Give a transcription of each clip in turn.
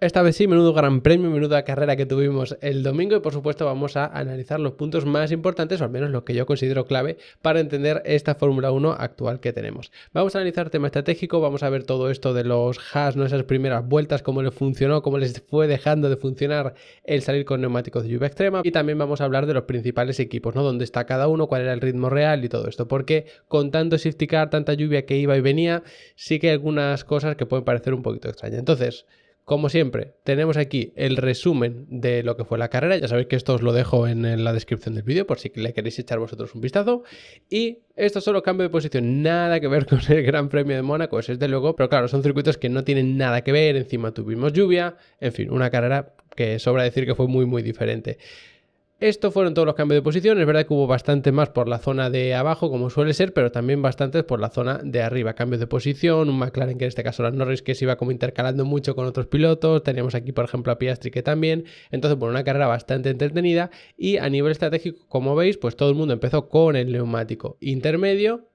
Esta vez sí, menudo gran premio, menuda carrera que tuvimos el domingo y por supuesto vamos a analizar los puntos más importantes, o al menos lo que yo considero clave para entender esta Fórmula 1 actual que tenemos. Vamos a analizar tema estratégico, vamos a ver todo esto de los Haas, ¿no? Esas primeras vueltas, cómo les funcionó, cómo les fue dejando de funcionar el salir con neumáticos de lluvia extrema, y también vamos a hablar de los principales equipos, ¿no? Dónde está cada uno, cuál era el ritmo real y todo esto, porque con tanto safety car, tanta lluvia que iba y venía, sí que hay algunas cosas que pueden parecer un poquito extrañas. Entonces, como siempre, tenemos aquí el resumen de lo que fue la carrera. Ya sabéis que esto os lo dejo en la descripción del vídeo por si le queréis echar vosotros un vistazo. Y esto es solo cambio de posición, nada que ver con el Gran Premio de Mónaco, es desde luego. Pero claro, son circuitos que no tienen nada que ver, encima tuvimos lluvia. En fin, una carrera que sobra decir que fue muy diferente. Estos fueron todos los cambios de posición. Es verdad que hubo bastante más por la zona de abajo, como suele ser, pero también bastantes por la zona de arriba. Cambios de posición, un McLaren que en este caso era Norris, que se iba como intercalando mucho con otros pilotos. Teníamos aquí, por ejemplo, a Piastri que también. Entonces, bueno, una carrera bastante entretenida. Y a nivel estratégico, como veis, pues todo el mundo empezó con el neumático intermedio.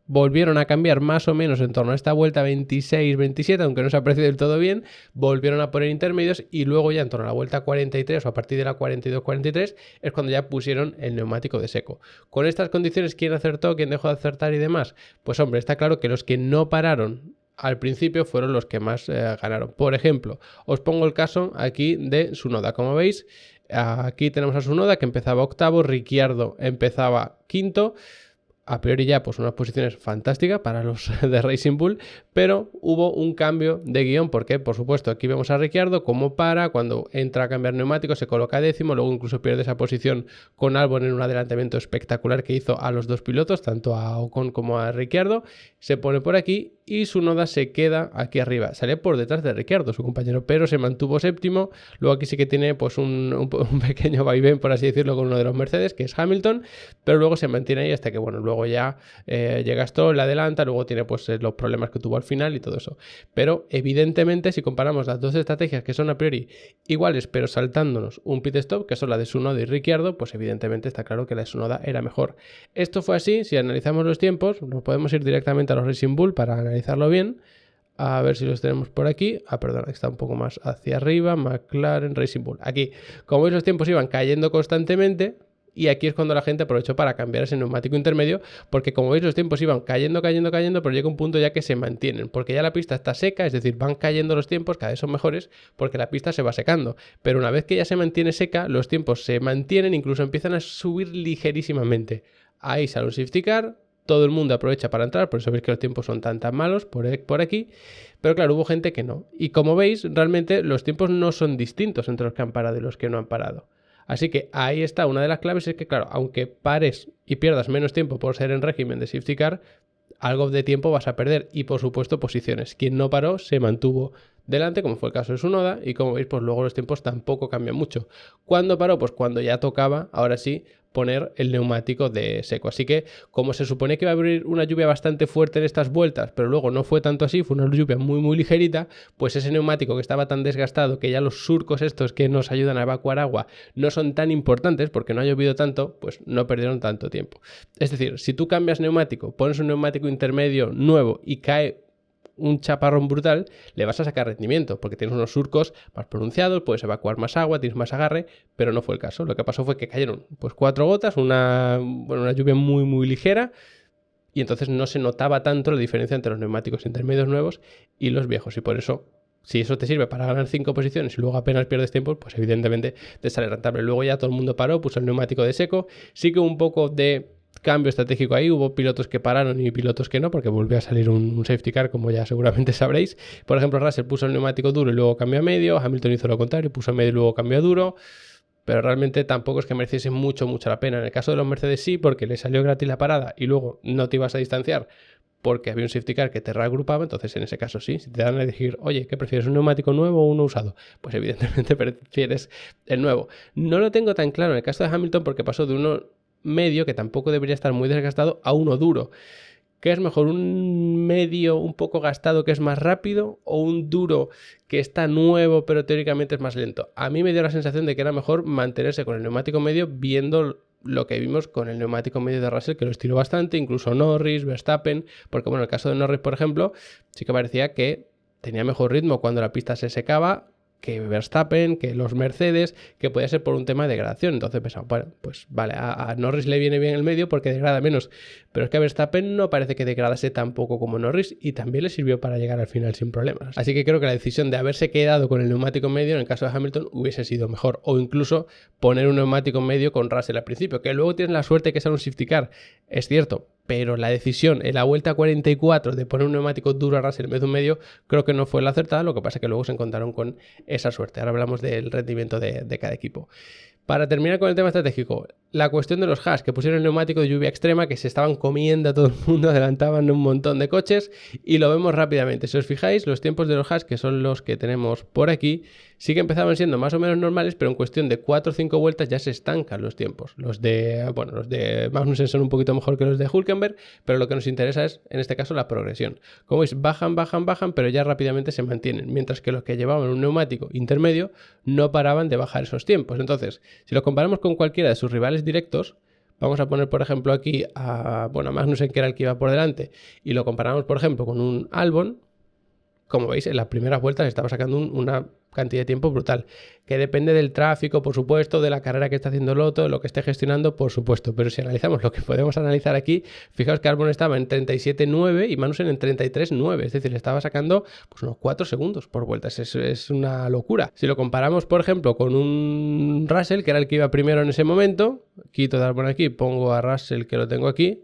Volvieron a cambiar más o menos en torno a esta vuelta 26-27, aunque no se aprecia del todo bien, volvieron a poner intermedios y luego ya en torno a la vuelta 43 o a partir de la 42-43 es cuando ya pusieron el neumático de seco. Con estas condiciones, ¿quién acertó, quién dejó de acertar y demás? Pues hombre, está claro que los que no pararon al principio fueron los que más ganaron. Por ejemplo, os pongo el caso aquí de Tsunoda. Como veis, aquí tenemos a Tsunoda que empezaba octavo, Ricciardo empezaba quinto. A priori ya pues unas posiciones fantásticas para los de Racing Bull, pero hubo un cambio de guión porque por supuesto aquí vemos a Ricciardo como para, cuando entra a cambiar neumáticos se coloca décimo, luego incluso pierde esa posición con Albon en un adelantamiento espectacular que hizo a los dos pilotos, tanto a Ocon como a Ricciardo, se pone por aquí y Tsunoda se queda aquí arriba, sale por detrás de Ricciardo, su compañero, pero se mantuvo séptimo. Luego aquí sí que tiene pues un pequeño vaivén, por así decirlo, con uno de los Mercedes, que es Hamilton, pero luego se mantiene ahí hasta que, bueno, luego ya llega Stroll, le adelanta, luego tiene pues los problemas que tuvo al final y todo eso. Pero evidentemente, si comparamos las dos estrategias que son a priori iguales, pero saltándonos un pit stop, que son la de Tsunoda y Ricciardo, pues evidentemente está claro que la de Tsunoda era mejor. Esto fue así. Si analizamos los tiempos, nos podemos ir directamente a los Racing Bull para analizarlo bien. A ver si los tenemos por aquí. Perdón, está un poco más hacia arriba. McLaren, Racing Bull. Aquí, como veis, los tiempos iban cayendo constantemente. Y aquí es cuando la gente aprovechó para cambiar ese neumático intermedio, porque como veis los tiempos iban cayendo, pero llega un punto ya que se mantienen, porque ya la pista está seca, es decir, van cayendo los tiempos, cada vez son mejores, porque la pista se va secando. Pero una vez que ya se mantiene seca, los tiempos se mantienen, incluso empiezan a subir ligerísimamente. Ahí sale un safety car, todo el mundo aprovecha para entrar, por eso veis que los tiempos son tan malos por aquí, pero claro, hubo gente que no. Y como veis, realmente los tiempos no son distintos entre los que han parado y los que no han parado. Así que ahí está, una de las claves es que, claro, aunque pares y pierdas menos tiempo por ser en régimen de safety car, algo de tiempo vas a perder y, por supuesto, posiciones. Quien no paró se mantuvo delante, como fue el caso de Tsunoda, y como veis, pues luego los tiempos tampoco cambian mucho. ¿Cuándo paró? Pues cuando ya tocaba, ahora sí, poner el neumático de seco. Así que, como se supone que iba a haber una lluvia bastante fuerte en estas vueltas, pero luego no fue tanto así, fue una lluvia muy ligerita, pues ese neumático que estaba tan desgastado que ya los surcos estos que nos ayudan a evacuar agua no son tan importantes porque no ha llovido tanto, pues no perdieron tanto tiempo. Es decir, si tú cambias neumático, pones un neumático intermedio nuevo y cae un chaparrón brutal, le vas a sacar rendimiento porque tienes unos surcos más pronunciados, puedes evacuar más agua, tienes más agarre, pero no fue el caso. Lo que pasó fue que cayeron pues 4 gotas, una lluvia muy ligera, y entonces no se notaba tanto la diferencia entre los neumáticos intermedios nuevos y los viejos, y por eso, si eso te sirve para ganar 5 posiciones y luego apenas pierdes tiempo, pues evidentemente te sale rentable. Luego ya todo el mundo paró, puso el neumático de seco, sí que un poco de cambio estratégico ahí, hubo pilotos que pararon y pilotos que no, porque volvió a salir un safety car, como ya seguramente sabréis. Por ejemplo, Russell puso el neumático duro y luego cambió a medio, Hamilton hizo lo contrario, puso a medio y luego cambió a duro, pero realmente tampoco es que mereciese mucho la pena. En el caso de los Mercedes sí, porque le salió gratis la parada y luego no te ibas a distanciar porque había un safety car que te reagrupaba, entonces en ese caso sí, si te dan a elegir, oye, ¿qué prefieres, un neumático nuevo o uno usado? Pues evidentemente prefieres el nuevo. No lo tengo tan claro en el caso de Hamilton porque pasó de uno medio, que tampoco debería estar muy desgastado, a uno duro. ¿Qué es mejor? ¿Un medio un poco gastado que es más rápido o un duro que está nuevo pero teóricamente es más lento? A mí me dio la sensación de que era mejor mantenerse con el neumático medio, viendo lo que vimos con el neumático medio de Russell, que lo estiró bastante, incluso Norris, Verstappen, porque bueno, en el caso de Norris, por ejemplo, sí que parecía que tenía mejor ritmo cuando la pista se secaba que Verstappen, que los Mercedes, que podía ser por un tema de degradación. Entonces pensaba, bueno, pues vale, a Norris le viene bien el medio porque degrada menos, pero es que a Verstappen no parece que degradase tan poco como Norris y también le sirvió para llegar al final sin problemas. Así que creo que la decisión de haberse quedado con el neumático medio en el caso de Hamilton hubiese sido mejor, o incluso poner un neumático medio con Russell al principio, que luego tienes la suerte que sea un safety car, es cierto, pero la decisión en la vuelta 44 de poner un neumático duro a Russell en vez de un medio creo que no fue la acertada, lo que pasa es que luego se encontraron con esa suerte. Ahora hablamos del rendimiento de cada equipo. Para terminar con el tema estratégico, la cuestión de los Haas, que pusieron el neumático de lluvia extrema, que se estaban comiendo a todo el mundo, adelantaban un montón de coches, y lo vemos rápidamente. Si os fijáis, los tiempos de los Haas, que son los que tenemos por aquí, sí que empezaban siendo más o menos normales, pero en cuestión de 4 o 5 vueltas ya se estancan los tiempos. Los de Magnussen son un poquito mejor que los de Hülkenberg, pero lo que nos interesa es, en este caso, la progresión. Como veis, bajan, pero ya rápidamente se mantienen, mientras que los que llevaban un neumático intermedio no paraban de bajar esos tiempos. Entonces, si lo comparamos con cualquiera de sus rivales directos, vamos a poner por ejemplo aquí a Magnussen, que era el que iba por delante, y lo comparamos por ejemplo con un Albon, como veis en las primeras vueltas estaba sacando una cantidad de tiempo brutal, que depende del tráfico, por supuesto, de la carrera que está haciendo Lotto, de lo que esté gestionando, por supuesto, pero si analizamos lo que podemos analizar aquí, fijaos que Albon estaba en 37.9 y Magnussen en 33.9, es decir, le estaba sacando pues unos 4 segundos por vuelta, es una locura. Si lo comparamos, por ejemplo, con un Russell, que era el que iba primero en ese momento, quito de Albon aquí, pongo a Russell, que lo tengo aquí,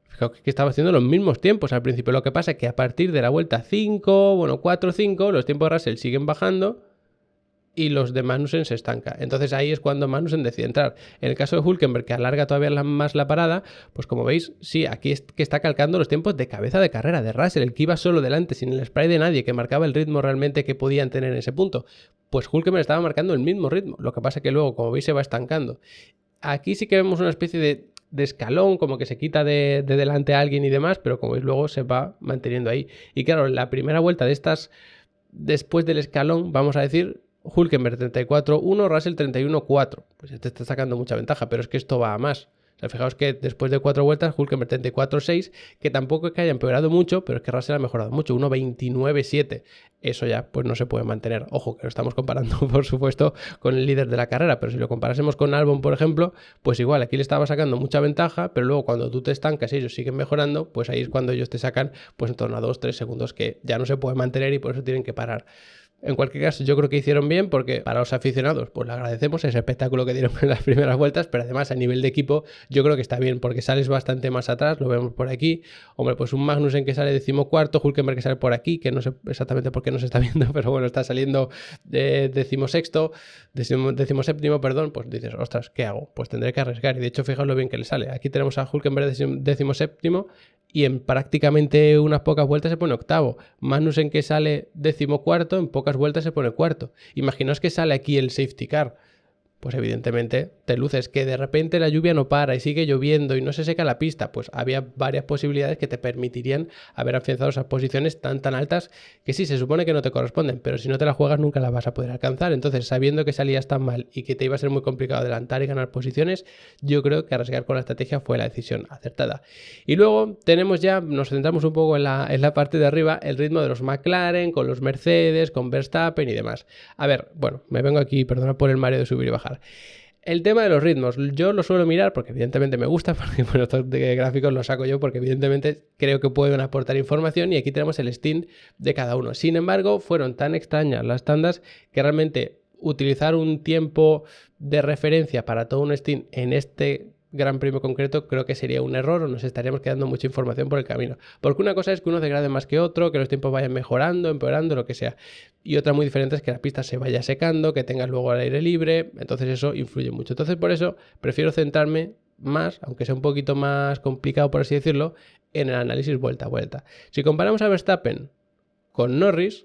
fijaos que estaba haciendo los mismos tiempos al principio. Lo que pasa es que a partir de la vuelta 4 o 5, los tiempos de Russell siguen bajando y los de Magnussen se estanca. Entonces ahí es cuando Magnussen decide entrar. En el caso de Hülkenberg, que alarga todavía más la parada, pues como veis, sí, aquí es que está calcando los tiempos de cabeza de carrera de Russell, el que iba solo delante, sin el spray de nadie, que marcaba el ritmo realmente que podían tener en ese punto. Pues Hülkenberg estaba marcando el mismo ritmo. Lo que pasa es que luego, como veis, se va estancando. Aquí sí que vemos una especie de escalón, como que se quita de delante a alguien y demás, pero como veis luego se va manteniendo ahí. Y claro, la primera vuelta de estas, después del escalón, vamos a decir, Hülkenberg 34.1, Russell 31.4. Pues este está sacando mucha ventaja, pero es que esto va a más. O sea, fijaos que después de 4 vueltas, Hülkenberg 34.6, que tampoco es que haya empeorado mucho, pero es que Russell ha mejorado mucho, 1.29.7. Eso ya pues no se puede mantener. Ojo, que lo estamos comparando, por supuesto, con el líder de la carrera, pero si lo comparásemos con Albon, por ejemplo, pues igual, aquí le estaba sacando mucha ventaja, pero luego cuando tú te estancas y ellos siguen mejorando, pues ahí es cuando ellos te sacan pues en torno a 2-3 segundos, que ya no se puede mantener y por eso tienen que parar. En cualquier caso, yo creo que hicieron bien porque para los aficionados, pues le agradecemos ese espectáculo que dieron en las primeras vueltas, pero además a nivel de equipo yo creo que está bien porque sales bastante más atrás, lo vemos por aquí. Hombre, pues un Magnussen que sale 14º, Hülkenberg que sale por aquí, que no sé exactamente por qué no se está viendo, pero bueno, está saliendo 16º, 17º, perdón, pues dices, ostras, ¿qué hago? Pues tendré que arriesgar y de hecho fijaos lo bien que le sale. Aquí tenemos a Hülkenberg 17º y en prácticamente unas pocas vueltas se pone 8º. Magnussen que sale 14º, en pocas vueltas se pone 4º. Imaginaos que sale aquí el safety car. Pues evidentemente te luces, que de repente la lluvia no para y sigue lloviendo y no se seca la pista, pues había varias posibilidades que te permitirían haber afianzado esas posiciones tan altas que sí, se supone que no te corresponden, pero si no te la juegas nunca la vas a poder alcanzar. Entonces, sabiendo que salías tan mal y que te iba a ser muy complicado adelantar y ganar posiciones, yo creo que arriesgar con la estrategia fue la decisión acertada. Y luego tenemos ya, nos centramos un poco en la parte de arriba, el ritmo de los McLaren, con los Mercedes, con Verstappen y demás. A ver, bueno, me vengo aquí, perdona por el mareo de subir y bajar. El tema de los ritmos, yo lo suelo mirar porque evidentemente me gusta, porque bueno, estos gráficos los saco yo porque evidentemente creo que pueden aportar información y aquí tenemos el stint de cada uno. Sin embargo, fueron tan extrañas las tandas que realmente utilizar un tiempo de referencia para todo un stint en este Gran Premio concreto creo que sería un error o nos estaríamos quedando mucha información por el camino. Porque una cosa es que uno degrade más que otro, que los tiempos vayan mejorando, empeorando, lo que sea. Y otra muy diferente es que la pista se vaya secando, que tengas luego el aire libre, entonces eso influye mucho. Entonces por eso prefiero centrarme más, aunque sea un poquito más complicado por así decirlo, en el análisis vuelta a vuelta. Si comparamos a Verstappen con Norris,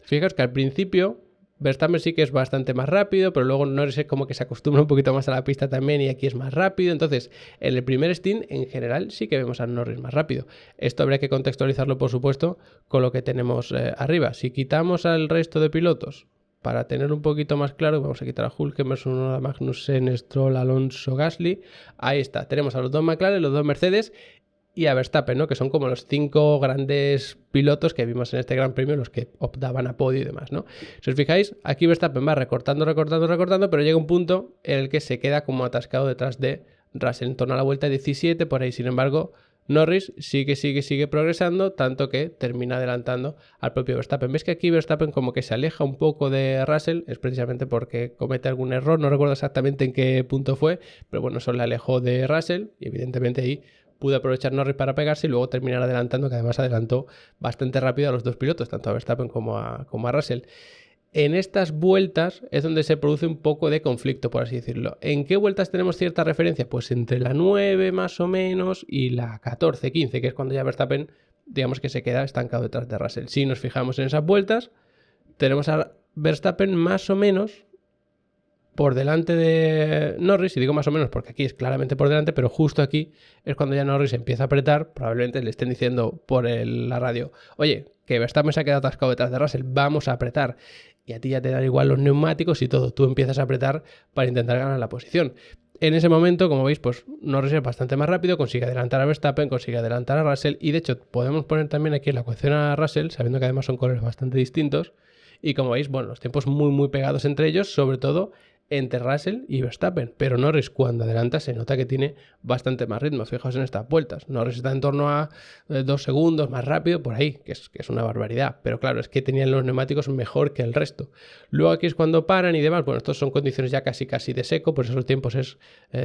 fijaos que al principio Verstappen sí que es bastante más rápido, pero luego Norris es como que se acostumbra un poquito más a la pista también y aquí es más rápido. Entonces, en el primer stint, en general, sí que vemos a Norris más rápido. Esto habría que contextualizarlo, por supuesto, con lo que tenemos arriba. Si quitamos al resto de pilotos, para tener un poquito más claro, vamos a quitar a Hülkenberg, Tsunoda, Magnussen, Stroll, Alonso, Gasly. Ahí está, tenemos a los dos McLaren, los dos Mercedes. y a Verstappen, ¿no? Que son como los 5 grandes pilotos que vimos en este Gran Premio, los que optaban a podio y demás, ¿no? Si os fijáis, aquí Verstappen va recortando, pero llega un punto en el que se queda como atascado detrás de Russell, en torno a la vuelta 17, por ahí. Sin embargo, Norris sigue progresando, tanto que termina adelantando al propio Verstappen. ¿Ves que aquí Verstappen como que se aleja un poco de Russell? Es precisamente porque comete algún error, no recuerdo exactamente en qué punto fue, pero bueno, eso le alejó de Russell y evidentemente ahí pudo aprovechar Norris para pegarse y luego terminar adelantando, que además adelantó bastante rápido a los dos pilotos, tanto a Verstappen como a Russell. En estas vueltas es donde se produce un poco de conflicto, por así decirlo. ¿En qué vueltas tenemos cierta referencia? Pues entre la 9 más o menos y la 14, 15, que es cuando ya Verstappen, digamos que se queda estancado detrás de Russell. Si nos fijamos en esas vueltas, tenemos a Verstappen más o menos por delante de Norris, y digo más o menos porque aquí es claramente por delante, pero justo aquí es cuando ya Norris empieza a apretar. Probablemente le estén diciendo por la radio, oye, que Verstappen se ha quedado atascado detrás de Russell, vamos a apretar. Y a ti ya te dan igual los neumáticos y todo, tú empiezas a apretar para intentar ganar la posición. En ese momento, como veis, pues Norris es bastante más rápido, consigue adelantar a Verstappen, consigue adelantar a Russell, y de hecho podemos poner también aquí en la ecuación a Russell, sabiendo que además son colores bastante distintos, y como veis, bueno, los tiempos muy pegados entre ellos, sobre todo entre Russell y Verstappen, pero Norris cuando adelanta se nota que tiene bastante más ritmo. Fijaos en estas vueltas, Norris está en torno a 2 segundos más rápido por ahí, que es una barbaridad, pero claro, es que tenían los neumáticos mejor que el resto. Luego aquí es cuando paran y demás, bueno, estos son condiciones ya casi de seco, por eso los tiempos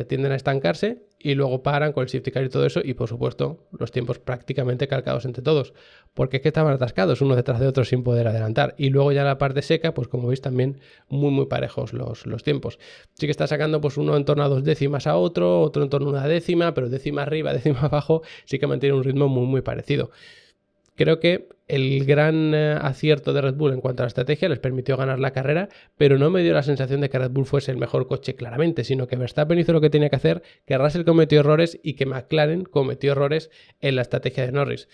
tienden a estancarse, y luego paran con el safety car y todo eso, y por supuesto los tiempos prácticamente calcados entre todos, porque es que estaban atascados uno detrás de otro sin poder adelantar. Y luego ya la parte seca, pues como veis también muy parejos los tiempos. Sí que está sacando pues uno en torno a 2 décimas a otro en torno a 1 décima, pero décima arriba, décima abajo, sí que mantiene un ritmo muy parecido. Creo que el gran acierto de Red Bull en cuanto a la estrategia les permitió ganar la carrera, pero no me dio la sensación de que Red Bull fuese el mejor coche claramente, sino que Verstappen hizo lo que tenía que hacer, que Russell cometió errores y que McLaren cometió errores en la estrategia de Norris.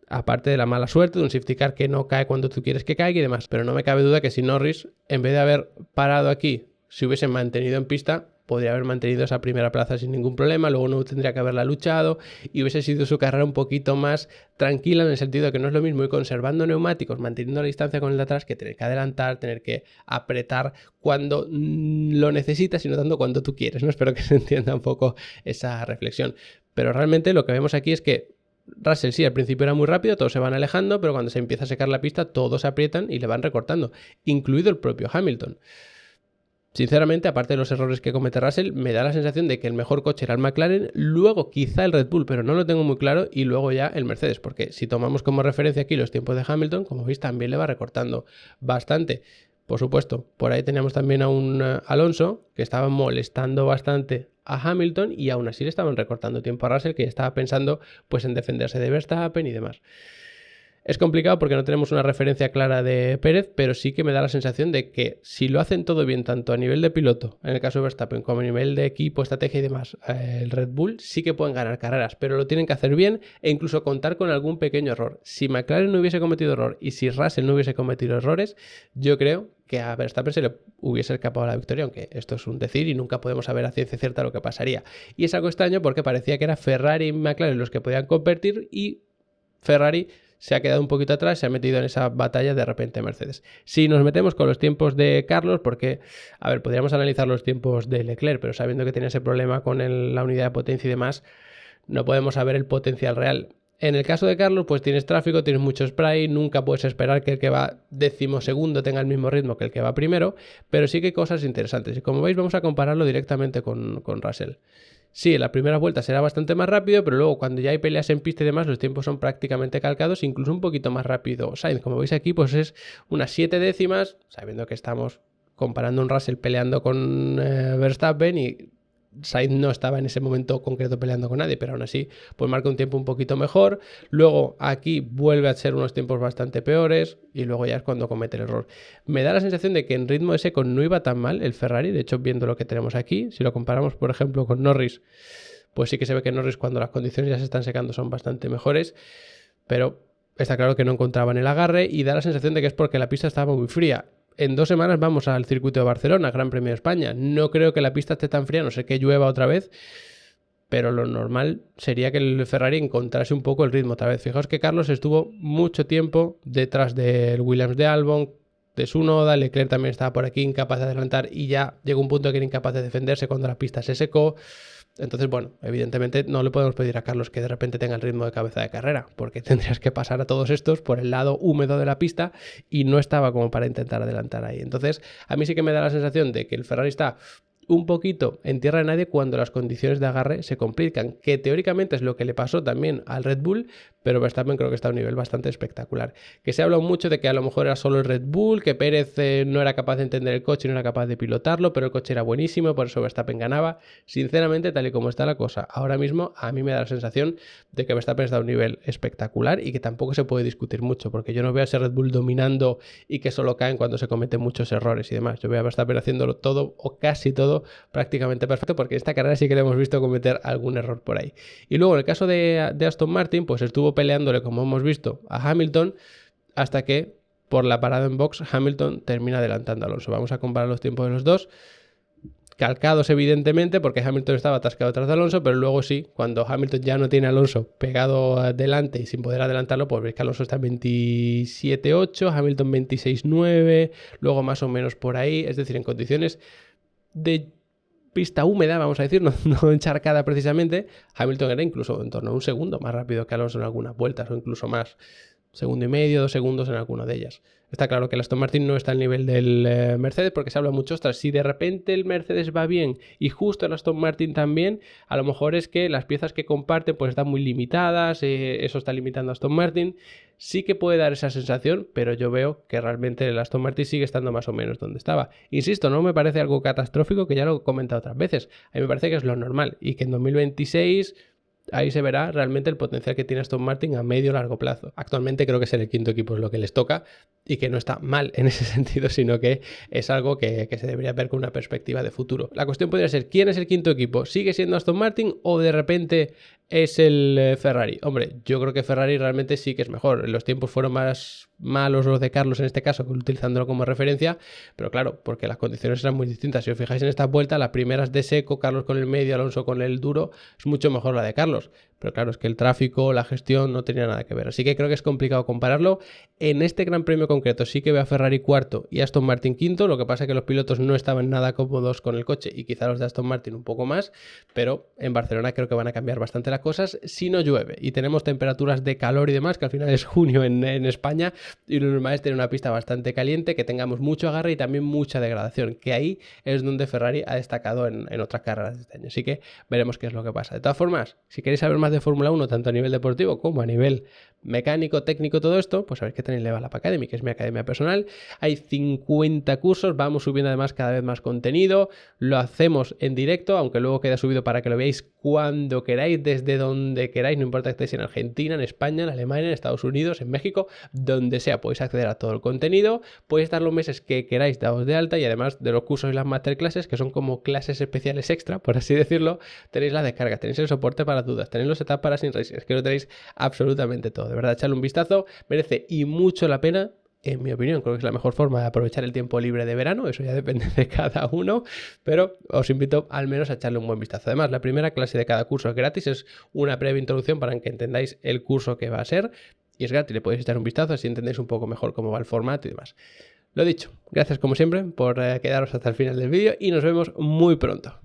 Aparte de la mala suerte de un safety car que no cae cuando tú quieres que caiga y demás. Pero no me cabe duda que si Norris, en vez de haber parado aquí, si hubiese mantenido en pista, podría haber mantenido esa primera plaza sin ningún problema, luego no tendría que haberla luchado y hubiese sido su carrera un poquito más tranquila, en el sentido de que no es lo mismo ir conservando neumáticos, manteniendo la distancia con el de atrás, que tener que adelantar, tener que apretar cuando lo necesitas y no tanto cuando tú quieres, ¿no? Espero que se entienda un poco esa reflexión. Pero realmente lo que vemos aquí es que Russell sí, al principio era muy rápido, todos se van alejando, pero cuando se empieza a secar la pista, todos aprietan y le van recortando, incluido el propio Hamilton. Sinceramente, aparte de los errores que comete Russell, me da la sensación de que el mejor coche era el McLaren, luego quizá el Red Bull, pero no lo tengo muy claro, y luego ya el Mercedes, porque si tomamos como referencia aquí los tiempos de Hamilton, como veis también le va recortando bastante. Por supuesto, por ahí teníamos también a un Alonso que estaba molestando bastante a Hamilton y aún así le estaban recortando tiempo a Russell, que estaba pensando pues en defenderse de Verstappen y demás. Es complicado porque no tenemos una referencia clara de Pérez, pero sí que me da la sensación de que si lo hacen todo bien, tanto a nivel de piloto, en el caso de Verstappen, como a nivel de equipo, estrategia y demás, el Red Bull sí que pueden ganar carreras, pero lo tienen que hacer bien e incluso contar con algún pequeño error. Si McLaren no hubiese cometido error y si Russell no hubiese cometido errores, yo creo que a Verstappen se le hubiese escapado la victoria, aunque esto es un decir y nunca podemos saber a ciencia cierta lo que pasaría. Y es algo extraño porque parecía que era Ferrari y McLaren los que podían competir y Ferrari se ha quedado un poquito atrás, se ha metido en esa batalla de repente Mercedes. Si nos metemos con los tiempos de Carlos, porque, a ver, podríamos analizar los tiempos de Leclerc, pero sabiendo que tiene ese problema con la unidad de potencia y demás, no podemos saber el potencial real. En el caso de Carlos, pues tienes tráfico, tienes mucho spray, nunca puedes esperar que el que va 12º tenga el mismo ritmo que el que va primero, pero sí que hay cosas interesantes. Y como veis, vamos a compararlo directamente con Russell. Sí, en la primera vuelta será bastante más rápido, pero luego cuando ya hay peleas en pista y demás, los tiempos son prácticamente calcados, incluso un poquito más rápido Sainz. Como veis aquí, pues es unas 7 décimas, sabiendo que estamos comparando un Russell peleando con Verstappen y Sainz no estaba en ese momento concreto peleando con nadie, pero aún así pues marca un tiempo un poquito mejor. Luego aquí vuelve a ser unos tiempos bastante peores y luego ya es cuando comete el error. Me da la sensación de que en ritmo de seco no iba tan mal el Ferrari, de hecho viendo lo que tenemos aquí, si lo comparamos por ejemplo con Norris, pues sí que se ve que Norris cuando las condiciones ya se están secando son bastante mejores, pero está claro que no encontraban el agarre y da la sensación de que es porque la pista estaba muy fría. En 2 semanas vamos al circuito de Barcelona, Gran Premio de España. No creo que la pista esté tan fría, no sé que llueva otra vez. pero lo normal sería que el Ferrari encontrase un poco el ritmo otra vez. Fijaos que Carlos estuvo mucho tiempo detrás del Williams de Albon, de Tsunoda, Leclerc también estaba por aquí incapaz de adelantar y ya llegó un punto que era incapaz de defenderse cuando la pista se secó. Entonces, bueno, evidentemente no le podemos pedir a Carlos que de repente tenga el ritmo de cabeza de carrera, porque tendrías que pasar a todos estos por el lado húmedo de la pista y no estaba como para intentar adelantar ahí. Entonces, a mí sí que me da la sensación de que el Ferrari está un poquito en tierra de nadie cuando las condiciones de agarre se complican, que teóricamente es lo que le pasó también al Red Bull, pero Verstappen creo que está a un nivel bastante espectacular. Que se habla mucho de que a lo mejor era solo el Red Bull, que Pérez no era capaz de entender el coche y no era capaz de pilotarlo, pero el coche era buenísimo, por eso Verstappen ganaba. Sinceramente, tal y como está la cosa ahora mismo, a mí me da la sensación de que Verstappen está a un nivel espectacular y que tampoco se puede discutir mucho, porque yo no veo a ese Red Bull dominando y que solo caen cuando se cometen muchos errores y demás. Yo veo a Verstappen haciéndolo todo o casi todo prácticamente perfecto, porque en esta carrera sí que le hemos visto cometer algún error por ahí. Y luego en el caso de Aston Martin, pues estuvo peleándole, como hemos visto, a Hamilton, hasta que por la parada en box Hamilton termina adelantando a Alonso. Vamos a comparar los tiempos de los dos, calcados evidentemente, porque Hamilton estaba atascado tras de Alonso, pero luego sí, cuando Hamilton ya no tiene a Alonso pegado adelante y sin poder adelantarlo, pues veis que Alonso está en 27.8, Hamilton 26.9, luego más o menos por ahí, es decir, en condiciones de pista húmeda, vamos a decir, no encharcada precisamente, Hamilton era incluso en torno a un segundo más rápido que Alonso en algunas vueltas, o incluso más, 1,5, 2 segundos en alguna de ellas. Está claro que el Aston Martin no está al nivel del Mercedes, porque se habla mucho, ostras, si de repente el Mercedes va bien y justo el Aston Martin también, a lo mejor es que las piezas que comparten pues están muy limitadas, eso está limitando a Aston Martin. Sí que puede dar esa sensación, pero yo veo que realmente el Aston Martin sigue estando más o menos donde estaba. Insisto, no me parece algo catastrófico, que ya lo he comentado otras veces. A mí me parece que es lo normal y que en 2026... ahí se verá realmente el potencial que tiene Aston Martin a medio o largo plazo. Actualmente creo que ser el quinto equipo es lo que les toca y que no está mal en ese sentido, sino que es algo que se debería ver con una perspectiva de futuro. La cuestión podría ser, ¿quién es el quinto equipo? ¿Sigue siendo Aston Martin o de repente es el Ferrari? Hombre, yo creo que Ferrari realmente sí que es mejor. Los tiempos fueron más malos los de Carlos en este caso, utilizándolo como referencia, pero claro, porque las condiciones eran muy distintas. Si os fijáis en esta vuelta, las primeras de seco, Carlos con el medio, Alonso con el duro, es mucho mejor la de Carlos. Pero claro, es que el tráfico, la gestión no tenía nada que ver. Así que creo que es complicado compararlo. En este Gran Premio concreto sí que veo a Ferrari cuarto y Aston Martin quinto. Lo que pasa es que los pilotos no estaban nada cómodos con el coche y quizá los de Aston Martin un poco más. Pero en Barcelona creo que van a cambiar bastante las cosas si no llueve. Y tenemos temperaturas de calor y demás, que al final es junio en España. Y lo normal es tener una pista bastante caliente, que tengamos mucho agarre y también mucha degradación. Que ahí es donde Ferrari ha destacado en otras carreras de este año. Así que veremos qué es lo que pasa. De todas formas, si queréis saber más de Fórmula 1, tanto a nivel deportivo como a nivel mecánico, técnico, todo esto, pues sabéis que tenéis Level Up Academy, que es mi academia personal. Hay 50 cursos, vamos subiendo además cada vez más contenido, lo hacemos en directo, aunque luego queda subido para que lo veáis cuando queráis, desde donde queráis, no importa que estéis en Argentina, en España, en Alemania, en Estados Unidos, en México, donde sea, podéis acceder a todo el contenido, podéis estar los meses que queráis dados de alta y además de los cursos y las masterclasses, que son como clases especiales extra, por así decirlo, tenéis la descarga, tenéis el soporte para dudas, tenéis los setups para Sim Racing, es que lo tenéis absolutamente todo. De verdad, echarle un vistazo, merece y mucho la pena. En mi opinión, creo que es la mejor forma de aprovechar el tiempo libre de verano, eso ya depende de cada uno, pero os invito al menos a echarle un buen vistazo. Además, la primera clase de cada curso es gratis, es una breve introducción para que entendáis el curso que va a ser, y es gratis, le podéis echar un vistazo así entendéis un poco mejor cómo va el formato y demás. Lo dicho, gracias como siempre por quedaros hasta el final del vídeo y nos vemos muy pronto.